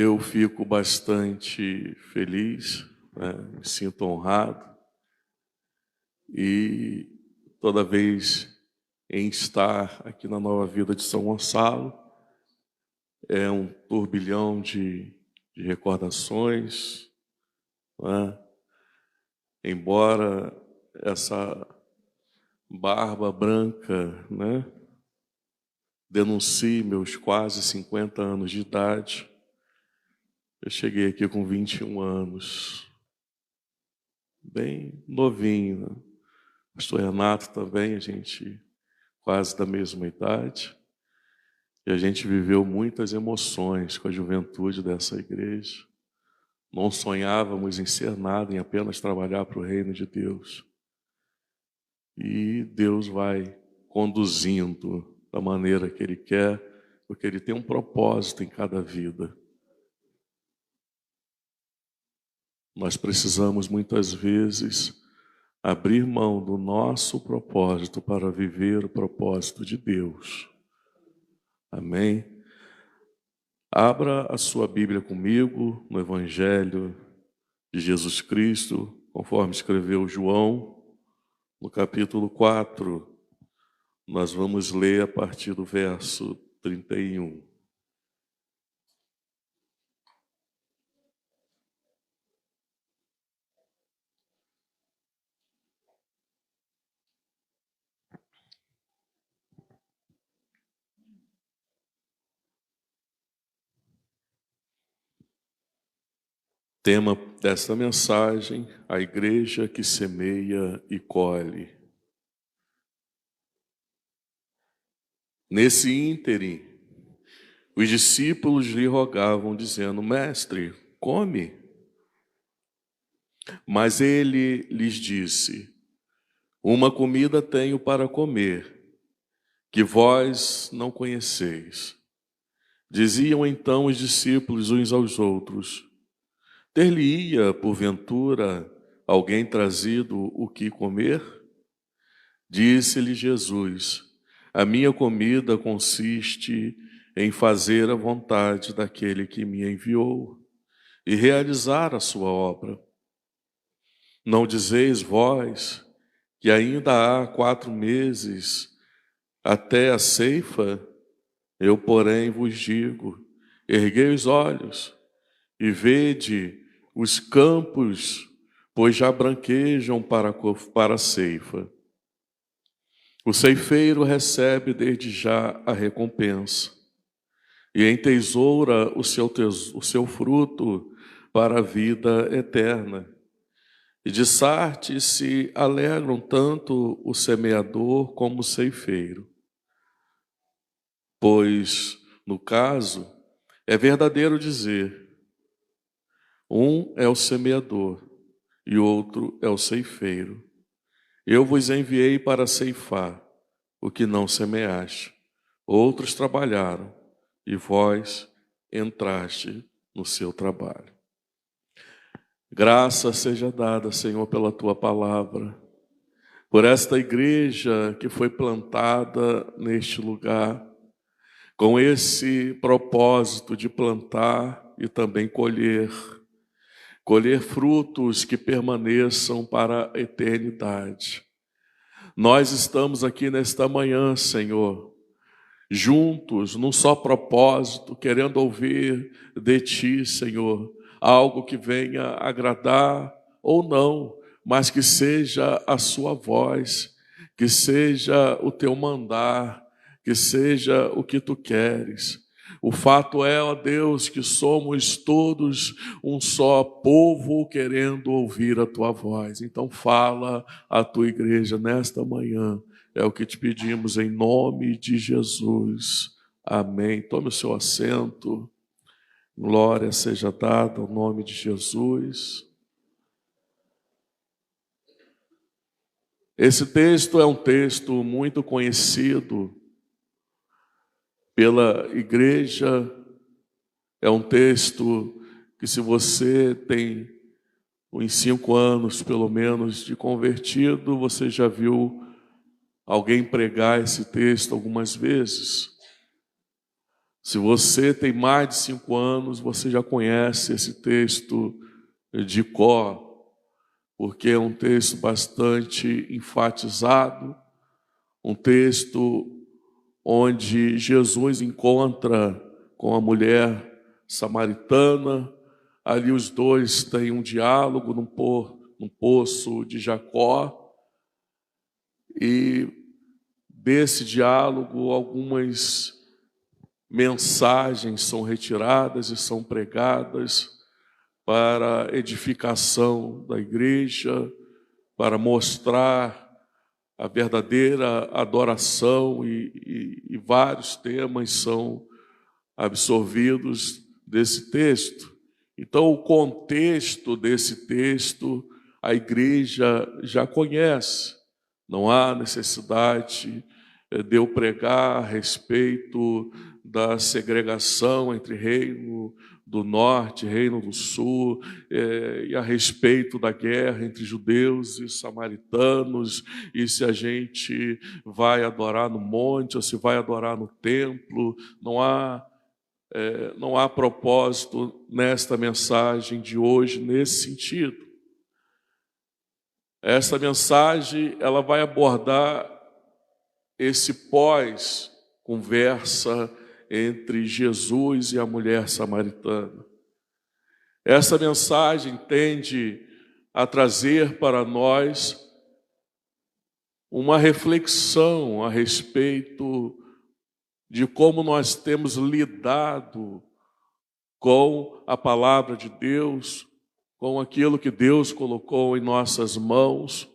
Eu fico bastante feliz, né? Me sinto honrado e toda vez em estar aqui na Nova Vida de São Gonçalo é um turbilhão de recordações, né? Embora essa barba branca, né, denuncie meus quase 50 anos de idade, eu cheguei aqui com 21 anos, bem novinho, né? Pastor Renato também, a gente quase da mesma idade, e a gente viveu muitas emoções com a juventude dessa igreja. Não sonhávamos em ser nada, em apenas trabalhar para o reino de Deus. E Deus vai conduzindo da maneira que Ele quer, porque Ele tem um propósito em cada vida. Nós precisamos muitas vezes abrir mão do nosso propósito para viver o propósito de Deus. Amém? Abra a sua Bíblia comigo no Evangelho de Jesus Cristo, conforme escreveu João, no capítulo 4. Nós vamos ler a partir do verso 31. Tema desta mensagem: a igreja que semeia e colhe. Nesse ínterim, os discípulos lhe rogavam, dizendo: Mestre, come. Mas ele lhes disse: uma comida tenho para comer, que vós não conheceis. Diziam então os discípulos uns aos outros: ter-lhe-ia, porventura, alguém trazido o que comer? Disse-lhe Jesus: a minha comida consiste em fazer a vontade daquele que me enviou e realizar a sua obra. Não dizeis vós que ainda há 4 meses até a ceifa? Eu, porém, vos digo: erguei os olhos e vede os campos, pois já branquejam para a ceifa. O ceifeiro recebe desde já a recompensa e entesoura o seu fruto para a vida eterna. E de Sarte se alegram tanto o semeador como o ceifeiro. Pois, no caso, é verdadeiro dizer: um é o semeador e outro é o ceifeiro. Eu vos enviei para ceifar o que não semeaste. Outros trabalharam e vós entraste no seu trabalho. Graça seja dada, Senhor, pela Tua palavra, por esta igreja que foi plantada neste lugar, com esse propósito de plantar e também colher frutos que permaneçam para a eternidade. Nós estamos aqui nesta manhã, Senhor, juntos, num só propósito, querendo ouvir de Ti, Senhor, algo que venha agradar ou não, mas que seja a Sua voz, que seja o Teu mandar, que seja o que Tu queres. O fato é, ó Deus, que somos todos um só povo querendo ouvir a Tua voz. Então fala a Tua igreja nesta manhã. É o que te pedimos em nome de Jesus. Amém. Tome o seu assento. Glória seja dada ao nome de Jesus. Esse texto é um texto muito conhecido pela igreja. É um texto que, se você tem uns 5 anos, pelo menos, de convertido, você já viu alguém pregar esse texto algumas vezes. Se você tem mais de 5 anos, você já conhece esse texto de cor, porque é um texto bastante enfatizado, um texto onde Jesus encontra com a mulher samaritana. Ali os dois têm um diálogo num poço de Jacó, e desse diálogo algumas mensagens são retiradas e são pregadas para edificação da igreja, para mostrar a verdadeira adoração, e vários temas são absorvidos desse texto. Então, o contexto desse texto, a igreja já conhece. Não há necessidade de eu pregar a respeito da segregação entre reino do norte, reino do sul, e a respeito da guerra entre judeus e samaritanos, e se a gente vai adorar no monte ou se vai adorar no templo. Não há propósito nesta mensagem de hoje nesse sentido. Esta mensagem ela vai abordar esse pós-conversa entre Jesus e a mulher samaritana. Essa mensagem tende a trazer para nós uma reflexão a respeito de como nós temos lidado com a palavra de Deus, com aquilo que Deus colocou em nossas mãos,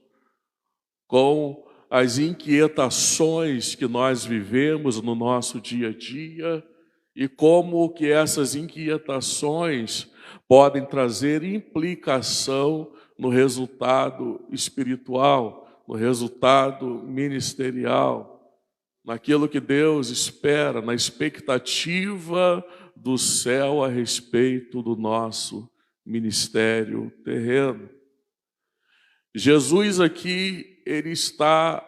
com as inquietações que nós vivemos no nosso dia a dia, e como que essas inquietações podem trazer implicação no resultado espiritual, no resultado ministerial, naquilo que Deus espera, na expectativa do céu a respeito do nosso ministério terreno. Jesus aqui, ele está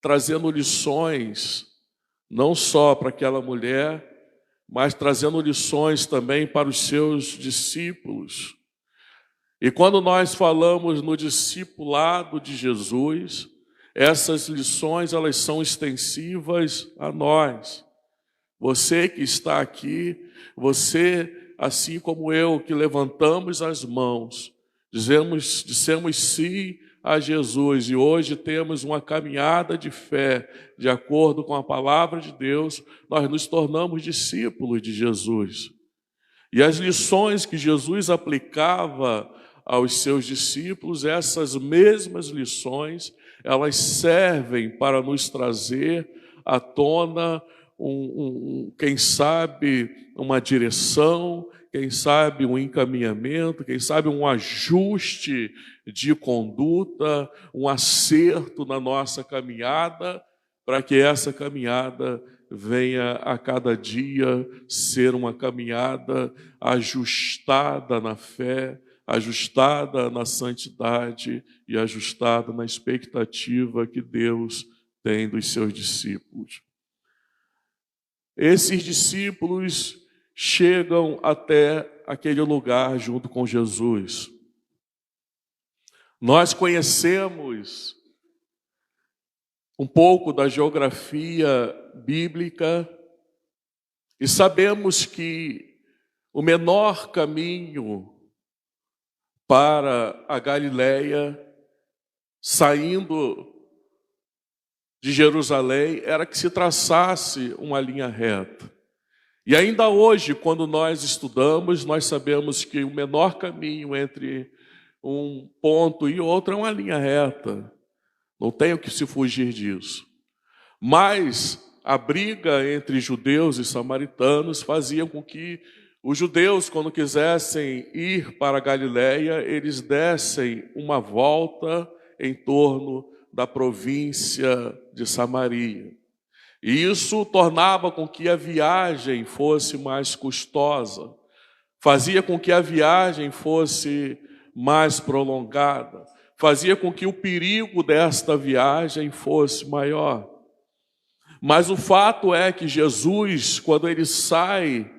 trazendo lições, não só para aquela mulher, mas trazendo lições também para os seus discípulos. E quando nós falamos no discipulado de Jesus, essas lições elas são extensivas a nós. Você que está aqui, você, assim como eu, que levantamos as mãos, dissemos sim a Jesus, e hoje temos uma caminhada de fé, de acordo com a palavra de Deus, nós nos tornamos discípulos de Jesus. E as lições que Jesus aplicava aos seus discípulos, essas mesmas lições, elas servem para nos trazer à tona quem sabe, uma direção, quem sabe um encaminhamento, quem sabe um ajuste de conduta, um acerto na nossa caminhada, para que essa caminhada venha a cada dia ser uma caminhada ajustada na fé, ajustada na santidade e ajustada na expectativa que Deus tem dos seus discípulos. Esses discípulos chegam até aquele lugar junto com Jesus. Nós conhecemos um pouco da geografia bíblica e sabemos que o menor caminho para a Galileia, saindo de Jerusalém, era que se traçasse uma linha reta. E ainda hoje, quando nós estudamos, nós sabemos que o menor caminho entre um ponto e outro é uma linha reta. Não tem o que se fugir disso. Mas a briga entre judeus e samaritanos fazia com que os judeus, quando quisessem ir para a Galileia, eles dessem uma volta em torno da província de Samaria. E isso tornava com que a viagem fosse mais custosa, fazia com que a viagem fosse mais prolongada, fazia com que o perigo desta viagem fosse maior. Mas o fato é que Jesus, quando ele sai,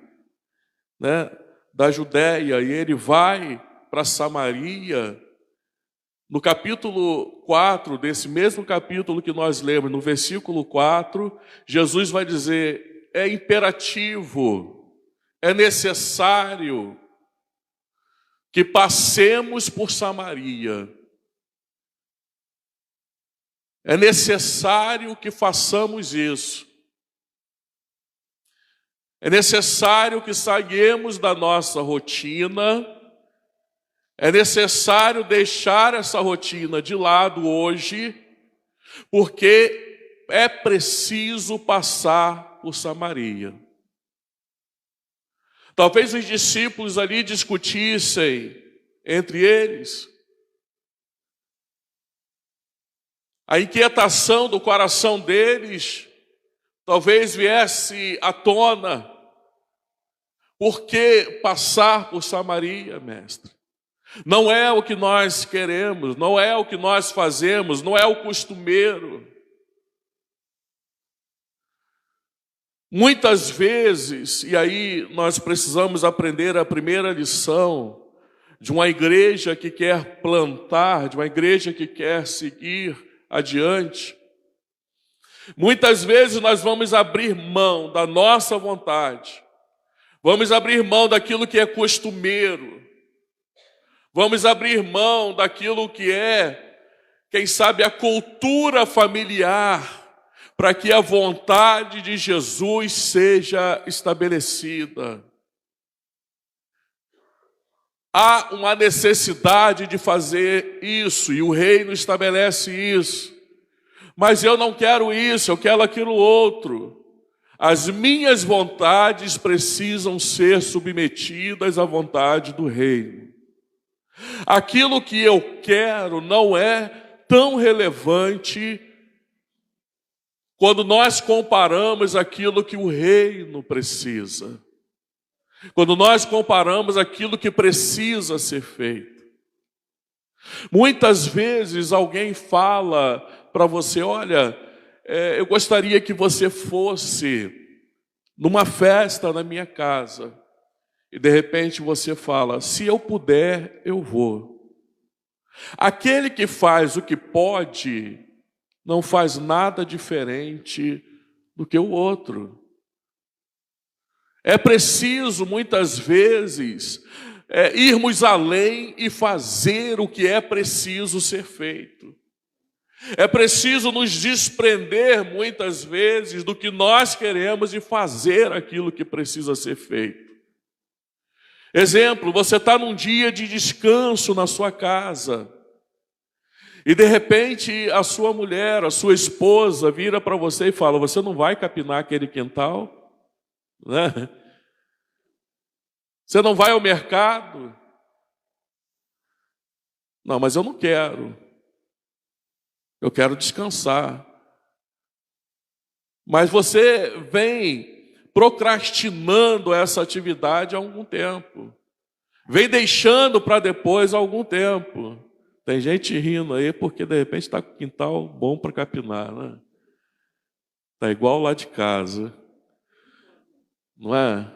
né, da Judéia e ele vai para Samaria, no capítulo 4, desse mesmo capítulo que nós lemos, no versículo 4, Jesus vai dizer: é imperativo, é necessário que passemos por Samaria. É necessário que façamos isso. É necessário que saiamos da nossa rotina. É necessário deixar essa rotina de lado hoje, porque é preciso passar por Samaria. Talvez os discípulos ali discutissem entre eles. A inquietação do coração deles talvez viesse à tona. Por que passar por Samaria, mestre? Não é o que nós queremos, não é o que nós fazemos, não é o costumeiro. Muitas vezes, e aí nós precisamos aprender a primeira lição de uma igreja que quer plantar, de uma igreja que quer seguir adiante. Muitas vezes nós vamos abrir mão da nossa vontade, vamos abrir mão daquilo que é costumeiro, vamos abrir mão daquilo que é, quem sabe, a cultura familiar, para que a vontade de Jesus seja estabelecida. Há uma necessidade de fazer isso, e o reino estabelece isso. Mas eu não quero isso, eu quero aquilo outro. As minhas vontades precisam ser submetidas à vontade do reino. Aquilo que eu quero não é tão relevante quando nós comparamos aquilo que o reino precisa. Quando nós comparamos aquilo que precisa ser feito. Muitas vezes alguém fala para você: olha, eu gostaria que você fosse numa festa na minha casa. E de repente você fala: se eu puder, eu vou. Aquele que faz o que pode, não faz nada diferente do que o outro. É preciso, muitas vezes, irmos além e fazer o que é preciso ser feito. É preciso nos desprender, muitas vezes, do que nós queremos e fazer aquilo que precisa ser feito. Exemplo, você está num dia de descanso na sua casa e, de repente, a sua mulher, a sua esposa vira para você e fala: você não vai capinar aquele quintal? Né? Você não vai ao mercado? Não, mas eu não quero. Eu quero descansar. Mas você vem procrastinando essa atividade há algum tempo. Vem deixando para depois há algum tempo. Tem gente rindo aí porque de repente está com quintal bom para capinar, né? Está igual lá de casa. Não é?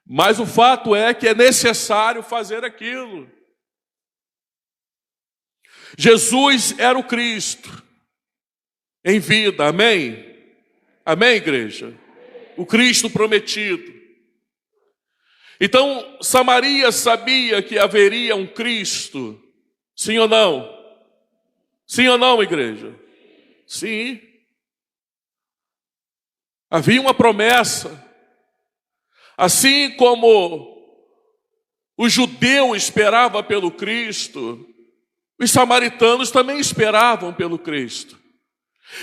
Mas o fato é que é necessário fazer aquilo. Jesus era o Cristo em vida, amém? Amém, igreja? O Cristo prometido. Então, Samaria sabia que haveria um Cristo, sim ou não? Sim ou não, igreja? Sim. Havia uma promessa. Assim como o judeu esperava pelo Cristo, os samaritanos também esperavam pelo Cristo.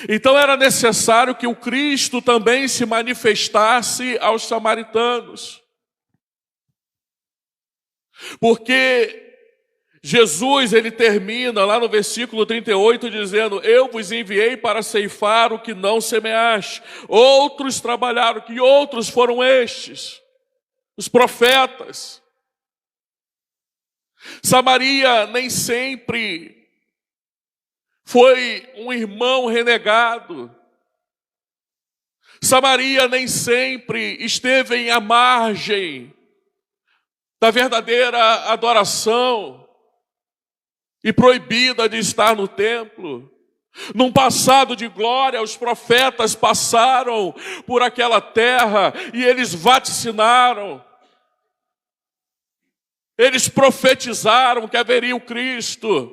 Então era necessário que o Cristo também se manifestasse aos samaritanos. Porque Jesus, ele termina lá no versículo 38 dizendo: eu vos enviei para ceifar o que não semeaste. Outros trabalharam, que outros foram estes? Os profetas. Samaria nem sempre foi um irmão renegado. Samaria nem sempre esteve à margem da verdadeira adoração e proibida de estar no templo. Num passado de glória, os profetas passaram por aquela terra e eles vaticinaram. Eles profetizaram que haveria o Cristo.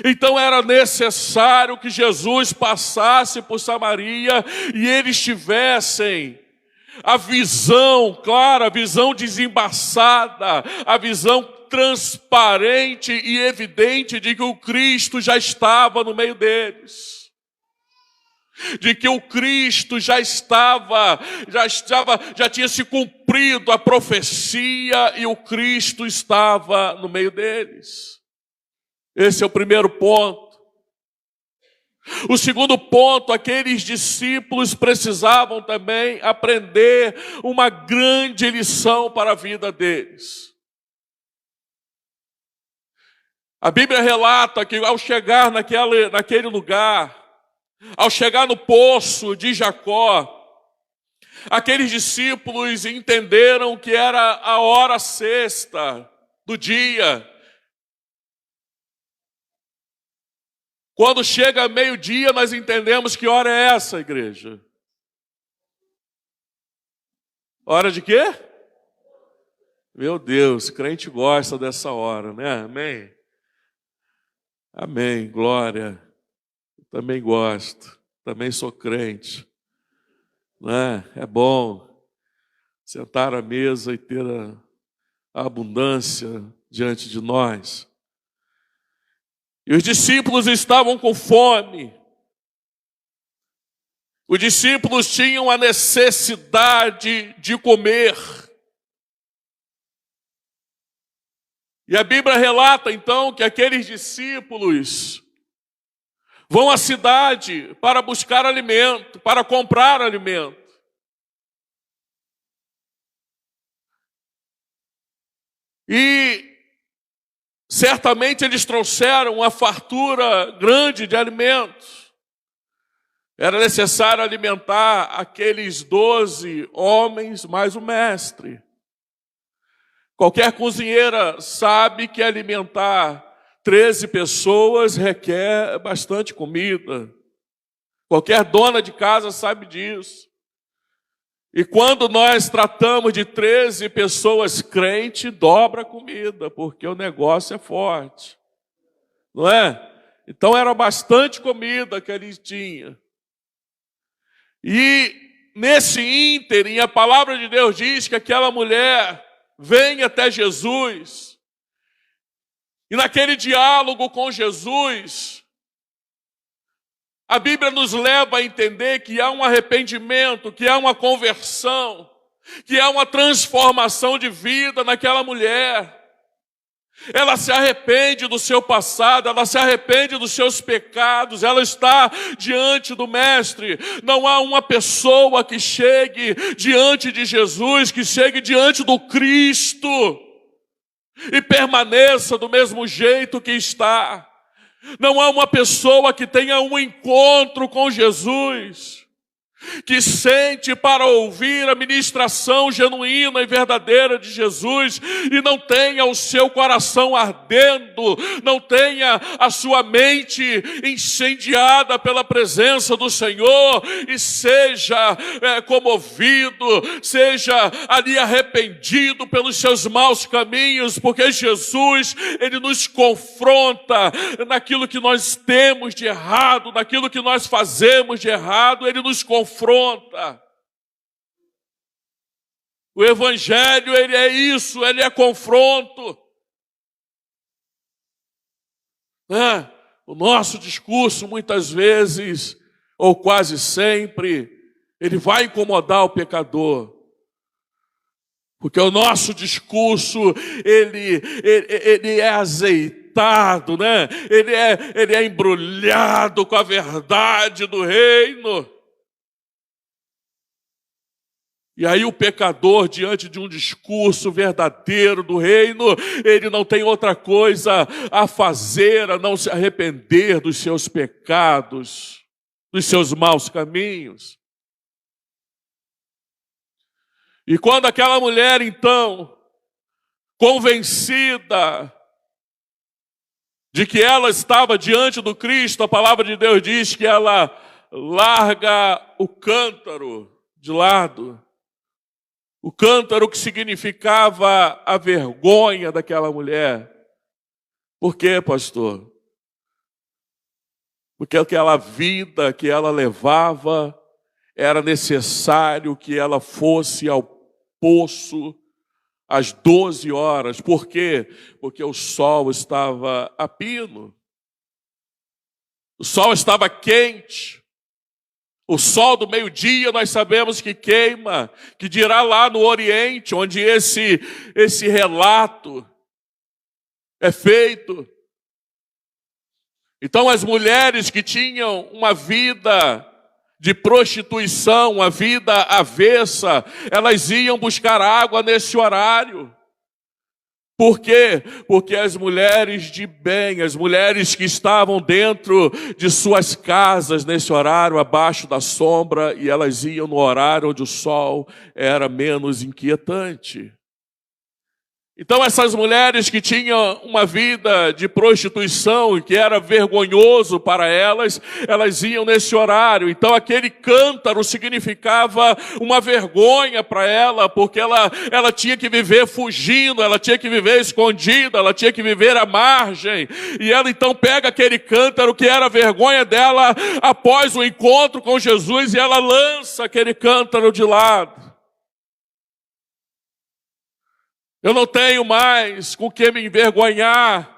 Então era necessário que Jesus passasse por Samaria e eles tivessem a visão clara, a visão desembaçada, a visão transparente e evidente de que o Cristo já estava no meio deles. De que o Cristo já tinha se cumprido a profecia e o Cristo estava no meio deles. Esse é o primeiro ponto. O segundo ponto, aqueles discípulos precisavam também aprender uma grande lição para a vida deles. A Bíblia relata que ao chegar naquele lugar, ao chegar no poço de Jacó, aqueles discípulos entenderam que era a hora sexta do dia. Quando chega meio-dia, nós entendemos que hora é essa, igreja? Hora de quê? Meu Deus, crente gosta dessa hora, né? Amém? Amém, glória. Eu também gosto, também sou crente. Né? É bom sentar à mesa e ter a abundância diante de nós. E os discípulos estavam com fome. Os discípulos tinham a necessidade de comer. E a Bíblia relata então que aqueles discípulos vão à cidade para buscar alimento, para comprar alimento. E certamente eles trouxeram uma fartura grande de alimentos. Era necessário alimentar aqueles 12 homens mais o mestre. Qualquer cozinheira sabe que alimentar 13 pessoas requer bastante comida. Qualquer dona de casa sabe disso. E quando nós tratamos de 13 pessoas crentes, dobra a comida, porque o negócio é forte. Não é? Então era bastante comida que eles tinham. E nesse ínterim, a palavra de Deus diz que aquela mulher vem até Jesus. E naquele diálogo com Jesus, a Bíblia nos leva a entender que há um arrependimento, que há uma conversão, que há uma transformação de vida naquela mulher. Ela se arrepende do seu passado, ela se arrepende dos seus pecados, ela está diante do Mestre. Não há uma pessoa que chegue diante de Jesus, que chegue diante do Cristo e permaneça do mesmo jeito que está. Não há uma pessoa que tenha um encontro com Jesus, que sente para ouvir a ministração genuína e verdadeira de Jesus e não tenha o seu coração ardendo, não tenha a sua mente incendiada pela presença do Senhor e seja comovido, seja ali arrependido pelos seus maus caminhos, porque Jesus, Ele nos confronta naquilo que nós temos de errado, naquilo que nós fazemos de errado, Ele nos confronta. O Evangelho, ele é isso, ele é confronto. O nosso discurso, muitas vezes, ou quase sempre, ele vai incomodar o pecador. Porque o nosso discurso, ele é azeitado, né? Ele é embrulhado com a verdade do reino. E aí o pecador, diante de um discurso verdadeiro do reino, ele não tem outra coisa a fazer, a não se arrepender dos seus pecados, dos seus maus caminhos. E quando aquela mulher, então, convencida de que ela estava diante do Cristo, a palavra de Deus diz que ela larga o cântaro de lado. O cântaro que significava a vergonha daquela mulher. Por quê, pastor? Porque aquela vida que ela levava, era necessário que ela fosse ao poço às 12 horas. Por quê? Porque o sol estava a pino. O sol estava quente. O sol do meio-dia nós sabemos que queima, que dirá lá no Oriente, onde esse relato é feito. Então as mulheres que tinham uma vida de prostituição, uma vida avessa, elas iam buscar água nesse horário. Por quê? Porque as mulheres de bem, as mulheres que estavam dentro de suas casas nesse horário, abaixo da sombra, e elas iam no horário onde o sol era menos inquietante. Então essas mulheres que tinham uma vida de prostituição, que era vergonhoso para elas, elas iam nesse horário. Então aquele cântaro significava uma vergonha para ela, porque ela tinha que viver fugindo, ela tinha que viver escondida, ela tinha que viver à margem. E ela então pega aquele cântaro que era a vergonha dela após o encontro com Jesus, e ela lança aquele cântaro de lado. Eu não tenho mais com que me envergonhar,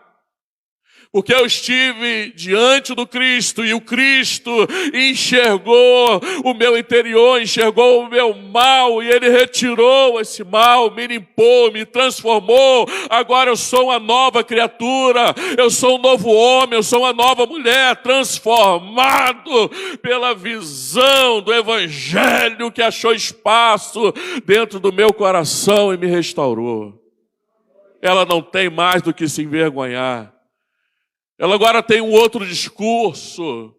porque eu estive diante do Cristo e o Cristo enxergou o meu interior, enxergou o meu mal e Ele retirou esse mal, me limpou, me transformou. Agora eu sou uma nova criatura, eu sou um novo homem, eu sou uma nova mulher, transformado pela visão do Evangelho que achou espaço dentro do meu coração e me restaurou. Ela não tem mais do que se envergonhar. Ela agora tem um outro discurso.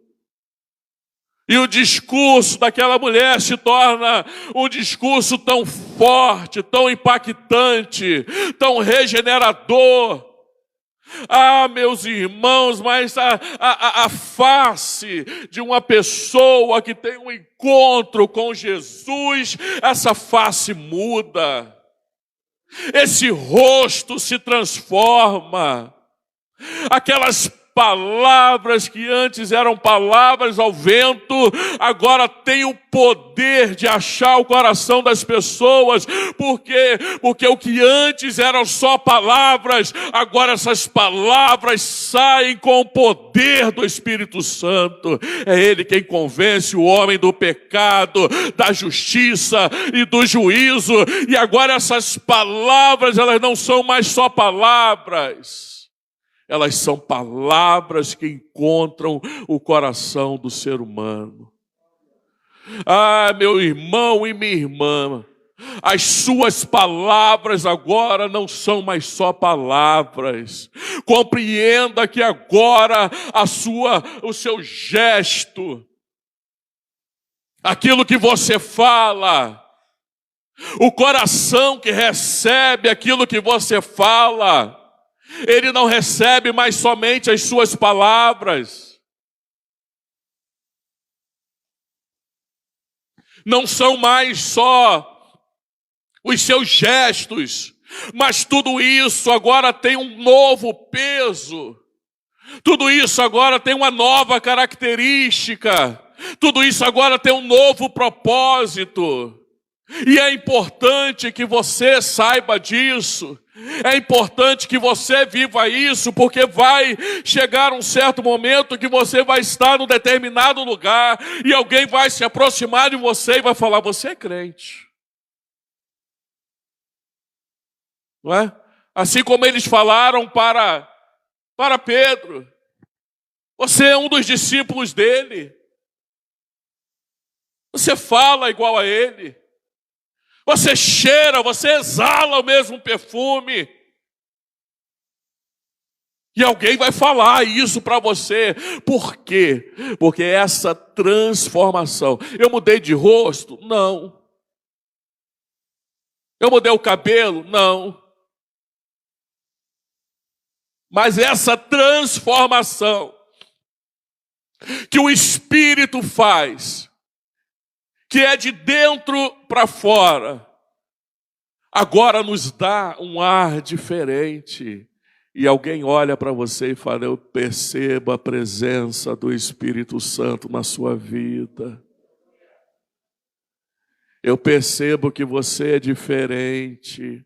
E o discurso daquela mulher se torna um discurso tão forte, tão impactante, tão regenerador. Ah, meus irmãos, mas a face de uma pessoa que tem um encontro com Jesus, essa face muda. Esse rosto se transforma. Aquelas palavras que antes eram palavras ao vento, agora tem o poder de achar o coração das pessoas. Por quê? Porque o que antes eram só palavras, agora essas palavras saem com o poder do Espírito Santo. É Ele quem convence o homem do pecado, da justiça e do juízo. E agora essas palavras, elas não são mais só palavras. Elas são palavras que encontram o coração do ser humano. Ah, meu irmão e minha irmã, as suas palavras agora não são mais só palavras. Compreenda que agora o seu gesto, aquilo que você fala, o coração que recebe aquilo que você fala, ele não recebe mais somente as suas palavras. Não são mais só os seus gestos, mas tudo isso agora tem um novo peso. Tudo isso agora tem uma nova característica. Tudo isso agora tem um novo propósito. E é importante que você saiba disso. É importante que você viva isso, porque vai chegar um certo momento que você vai estar num determinado lugar e alguém vai se aproximar de você e vai falar: você é crente. Não é? Assim como eles falaram para Pedro: você é um dos discípulos dele. Você fala igual a ele. Você cheira, você exala o mesmo perfume. E alguém vai falar isso para você. Por quê? Porque essa transformação. Eu mudei de rosto? Não. Eu mudei o cabelo? Não. Mas essa transformação que o Espírito faz, que é de dentro para fora, agora nos dá um ar diferente. E alguém olha para você e fala: eu percebo a presença do Espírito Santo na sua vida. Eu percebo que você é diferente.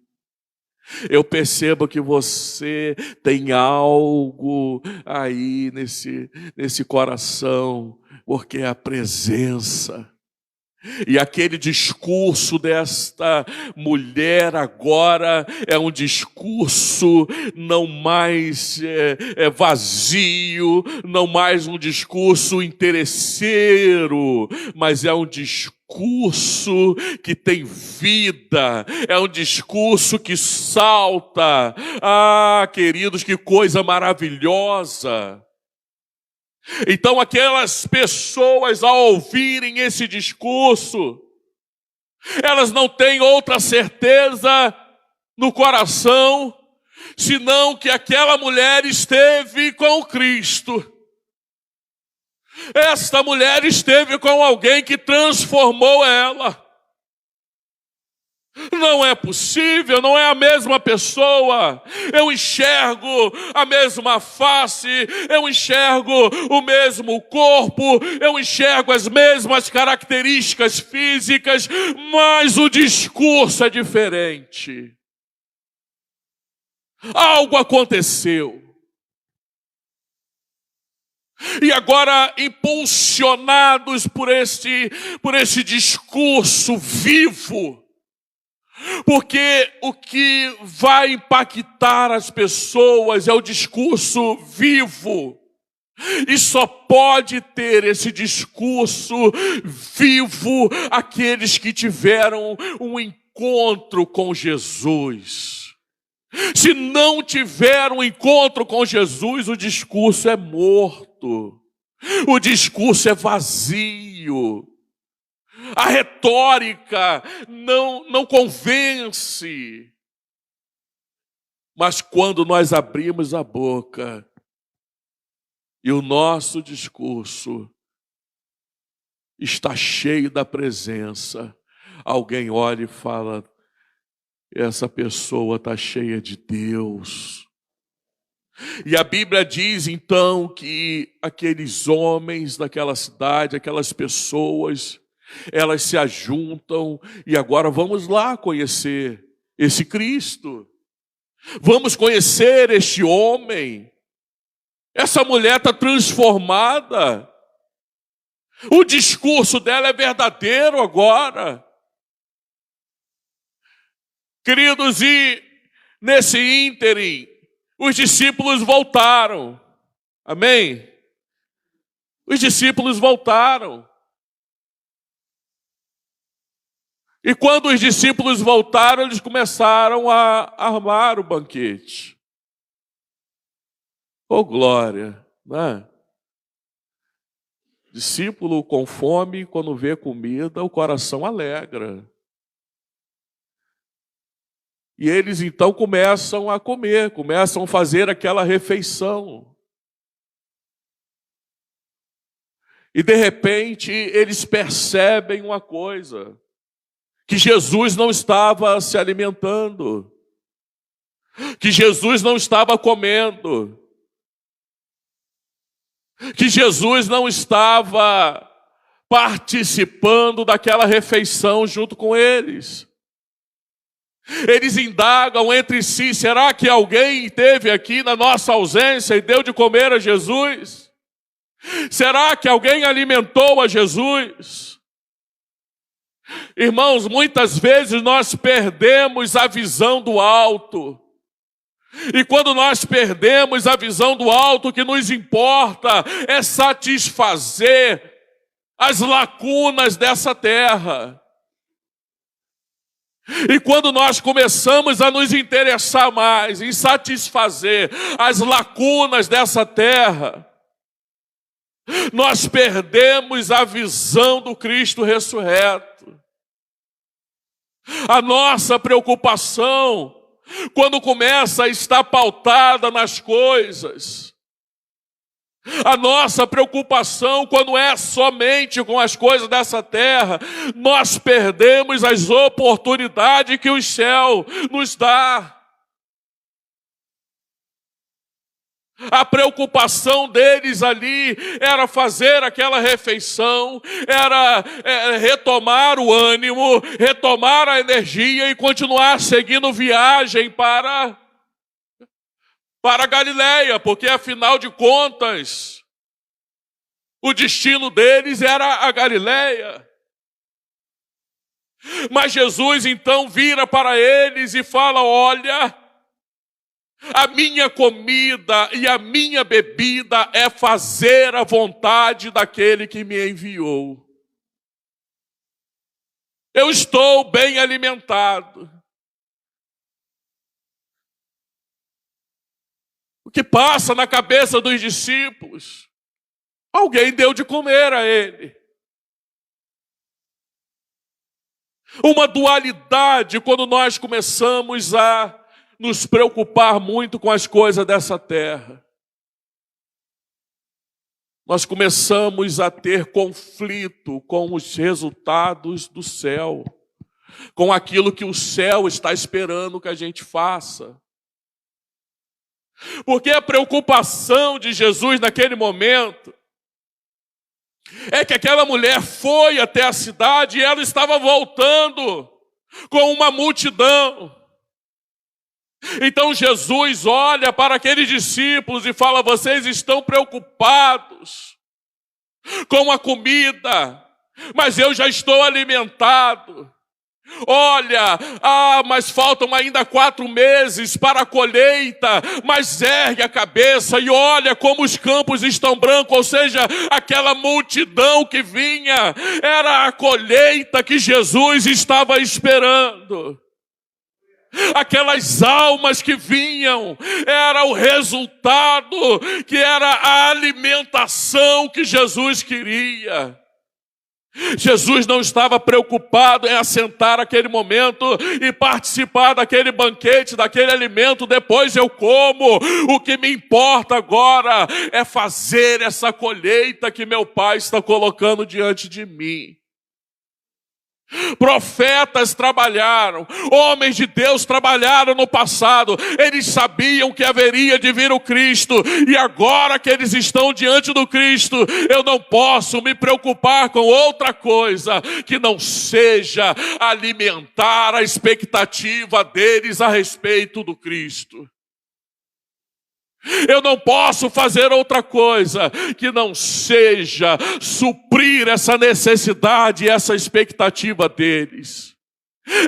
Eu percebo que você tem algo aí nesse coração, porque é a presença. E aquele discurso desta mulher agora é um discurso não mais vazio, não mais um discurso interesseiro, mas é um discurso que tem vida, é um discurso que salta. Ah, queridos, que coisa maravilhosa! Então aquelas pessoas, ao ouvirem esse discurso, elas não têm outra certeza no coração, senão que aquela mulher esteve com Cristo. Esta mulher esteve com alguém que transformou ela. Não é possível, não é a mesma pessoa. Eu enxergo a mesma face, eu enxergo o mesmo corpo, eu enxergo as mesmas características físicas, mas o discurso é diferente. Algo aconteceu. E agora, impulsionados por esse discurso vivo, porque o que vai impactar as pessoas é o discurso vivo. E só pode ter esse discurso vivo aqueles que tiveram um encontro com Jesus. Se não tiver um encontro com Jesus, o discurso é morto. O discurso é vazio. A retórica não convence. Mas quando nós abrimos a boca e o nosso discurso está cheio da presença, alguém olha e fala: essa pessoa está cheia de Deus. E a Bíblia diz então que aqueles homens daquela cidade, aquelas pessoas, elas se ajuntam e agora vamos lá conhecer esse Cristo. Vamos conhecer este homem. Essa mulher está transformada. O discurso dela é verdadeiro agora. Queridos, e nesse ínterim, os discípulos voltaram. Amém? Os discípulos voltaram. E quando os discípulos voltaram, eles começaram a armar o banquete. Oh, glória, né? Discípulo com fome, quando vê comida, o coração alegra. E eles então começam a comer, começam a fazer aquela refeição. E de repente eles percebem uma coisa: que Jesus não estava se alimentando, que Jesus não estava comendo, que Jesus não estava participando daquela refeição junto com eles. Eles indagam entre si: será que alguém esteve aqui na nossa ausência e deu de comer a Jesus? Será que alguém alimentou a Jesus? Irmãos, muitas vezes nós perdemos a visão do alto. E quando nós perdemos a visão do alto, o que nos importa é satisfazer as lacunas dessa terra. E quando nós começamos a nos interessar mais em satisfazer as lacunas dessa terra, nós perdemos a visão do Cristo ressurreto. A nossa preocupação, quando começa a estar pautada nas coisas, a nossa preocupação, quando é somente com as coisas dessa terra, nós perdemos as oportunidades que o céu nos dá. A preocupação deles ali era fazer aquela refeição, era retomar o ânimo, retomar a energia e continuar seguindo viagem para Galileia, porque afinal de contas, o destino deles era a Galileia. Mas Jesus então vira para eles e fala: olha, a minha comida e a minha bebida é fazer a vontade daquele que me enviou. Eu estou bem alimentado. O que passa na cabeça dos discípulos? Alguém deu de comer a ele. Uma dualidade quando nós começamos a nos preocupar muito com as coisas dessa terra. Nós começamos a ter conflito com os resultados do céu, com aquilo que o céu está esperando que a gente faça. Porque a preocupação de Jesus naquele momento é que aquela mulher foi até a cidade e ela estava voltando com uma multidão. Então Jesus olha para aqueles discípulos e fala: vocês estão preocupados com a comida, mas eu já estou alimentado. Olha, mas faltam ainda 4 meses para a colheita, mas ergue a cabeça e olha como os campos estão brancos, ou seja, aquela multidão que vinha, era a colheita que Jesus estava esperando. Aquelas almas que vinham, era o resultado, que era a alimentação que Jesus queria. Jesus não estava preocupado em assentar aquele momento e participar daquele banquete, daquele alimento, depois eu como. O que me importa agora é fazer essa colheita que meu Pai está colocando diante de mim. Profetas trabalharam, homens de Deus trabalharam no passado, eles sabiam que haveria de vir o Cristo, e agora que eles estão diante do Cristo, eu não posso me preocupar com outra coisa que não seja alimentar a expectativa deles a respeito do Cristo. Eu não posso fazer outra coisa que não seja suprir essa necessidade e essa expectativa deles.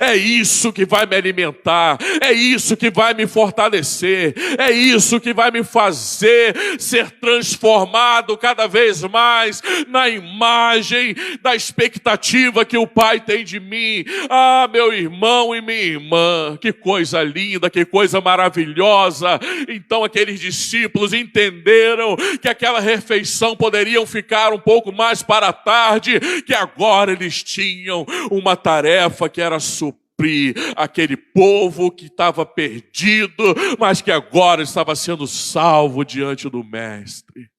É isso que vai me alimentar, é isso que vai me fortalecer, é isso que vai me fazer ser transformado cada vez mais na imagem da expectativa que o Pai tem de mim. Ah, meu irmão e minha irmã, que coisa linda, que coisa maravilhosa. Então aqueles discípulos entenderam que aquela refeição poderiam ficar um pouco mais para a tarde, que agora eles tinham uma tarefa que era suprir aquele povo que estava perdido, mas que agora estava sendo salvo diante do Mestre.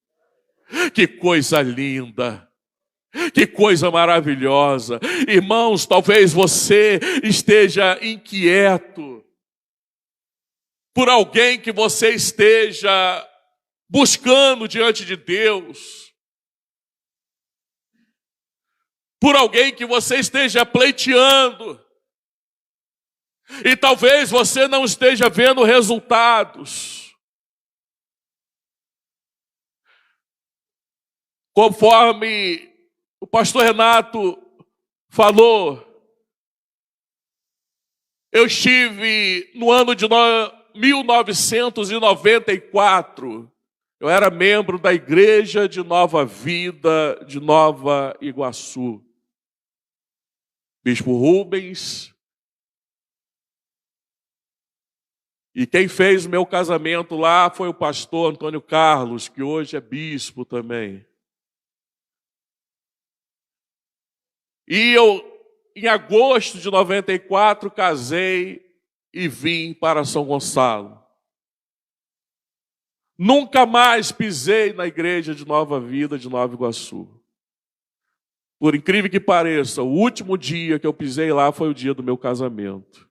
Que coisa linda! Que coisa maravilhosa! Irmãos, talvez você esteja inquieto por alguém que você esteja buscando diante de Deus, por alguém que você esteja pleiteando, e talvez você não esteja vendo resultados. Conforme o pastor Renato falou, eu estive no ano de 1994, eu era membro da Igreja de Nova Vida de Nova Iguaçu. Bispo Rubens. E quem fez o meu casamento lá foi o pastor Antônio Carlos, que hoje é bispo também. E eu em agosto de 94, casei e vim para São Gonçalo. Nunca mais pisei na igreja de Nova Vida de Nova Iguaçu. Por incrível que pareça, o último dia que eu pisei lá foi o dia do meu casamento.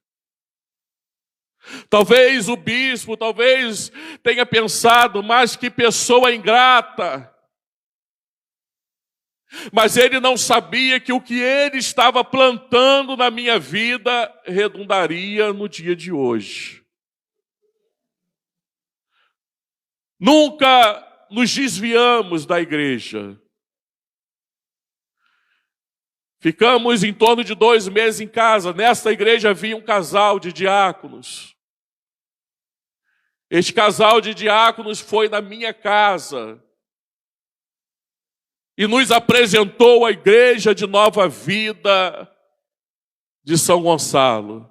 Talvez o bispo, tenha pensado, mas que pessoa ingrata. Mas ele não sabia que o que ele estava plantando na minha vida redundaria no dia de hoje. Nunca nos desviamos da igreja. Ficamos em torno de 2 meses em casa. Nesta igreja havia um casal de diáconos. Este casal de diáconos foi na minha casa e nos apresentou a igreja de Nova Vida de São Gonçalo.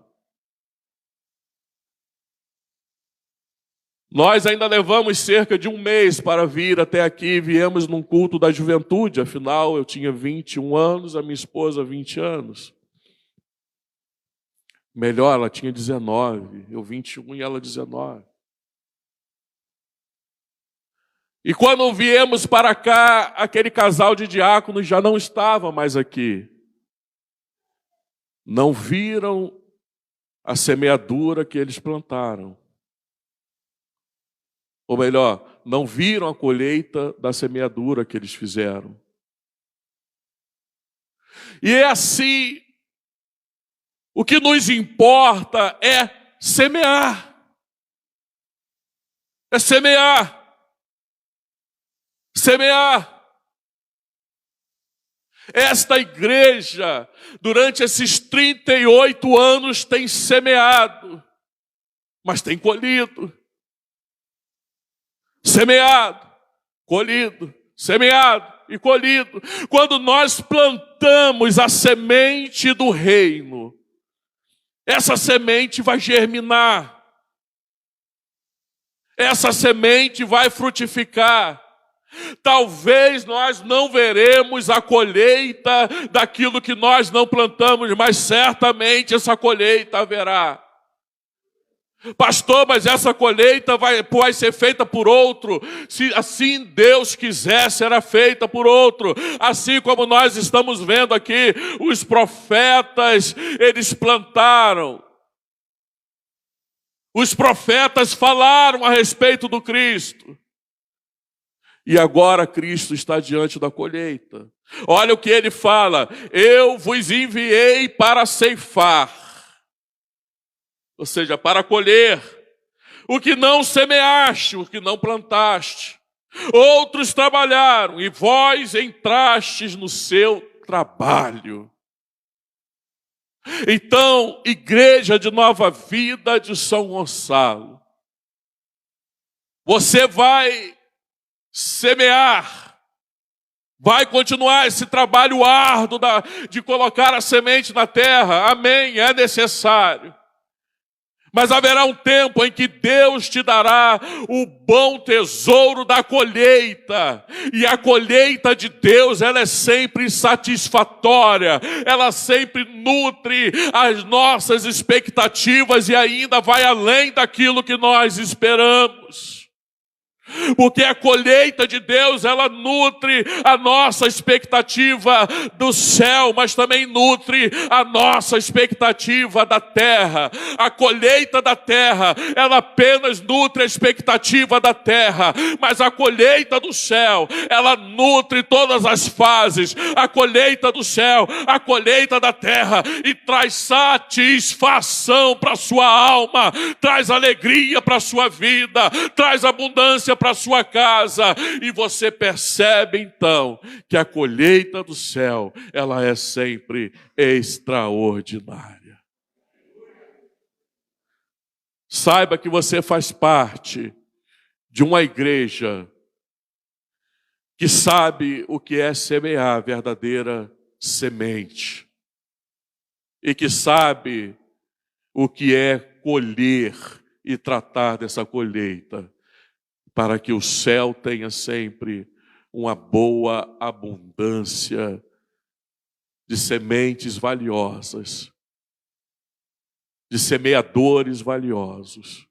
Nós ainda levamos cerca de 1 mês para vir até aqui. Viemos num culto da juventude, afinal eu tinha 21 anos, a minha esposa 20 anos. Melhor, ela tinha 19, eu 21 e ela 19. E quando viemos para cá, aquele casal de diáconos já não estava mais aqui. Não viram a semeadura que eles plantaram. Ou melhor, não viram a colheita da semeadura que eles fizeram. E é assim, o que nos importa é semear. É semear. Semear. Esta igreja, durante esses 38 anos, tem semeado, mas tem colhido. Semeado, colhido, semeado e colhido. Quando nós plantamos a semente do reino, essa semente vai germinar. Essa semente vai frutificar. Talvez nós não veremos a colheita daquilo que nós não plantamos, mas certamente essa colheita haverá. Pastor, mas essa colheita vai ser feita por outro. Se assim Deus quiser, será feita por outro. Assim como nós estamos vendo aqui, os profetas, eles plantaram. Os profetas falaram a respeito do Cristo. E agora Cristo está diante da colheita. Olha o que ele fala: eu vos enviei para ceifar. Ou seja, para colher o que não semeaste, o que não plantaste. Outros trabalharam e vós entrastes no seu trabalho. Então, Igreja de Nova Vida de São Gonçalo, você vai semear, vai continuar esse trabalho árduo de colocar a semente na terra. Amém, é necessário. Mas haverá um tempo em que Deus te dará o bom tesouro da colheita. E a colheita de Deus, ela é sempre satisfatória. Ela sempre nutre as nossas expectativas e ainda vai além daquilo que nós esperamos. Porque a colheita de Deus, ela nutre a nossa expectativa do céu, mas também nutre a nossa expectativa da terra. A colheita da terra, ela apenas nutre a expectativa da terra, mas a colheita do céu, ela nutre todas as fases. A colheita do céu, a colheita da terra, e traz satisfação para a sua alma, traz alegria para a sua vida, traz abundância para a sua casa. E você percebe então que a colheita do céu, ela é sempre extraordinária. Saiba que você faz parte de uma igreja que sabe o que é semear a verdadeira semente e que sabe o que é colher e tratar dessa colheita, para que o céu tenha sempre uma boa abundância de sementes valiosas, de semeadores valiosos,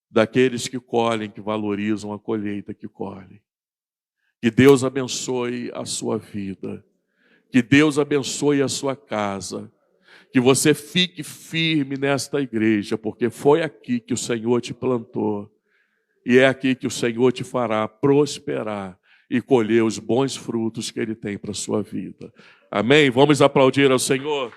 daqueles que colhem, que valorizam a colheita que colhem. Que Deus abençoe a sua vida, que Deus abençoe a sua casa, que você fique firme nesta igreja, porque foi aqui que o Senhor te plantou, e é aqui que o Senhor te fará prosperar e colher os bons frutos que Ele tem para a sua vida. Amém? Vamos aplaudir ao Senhor.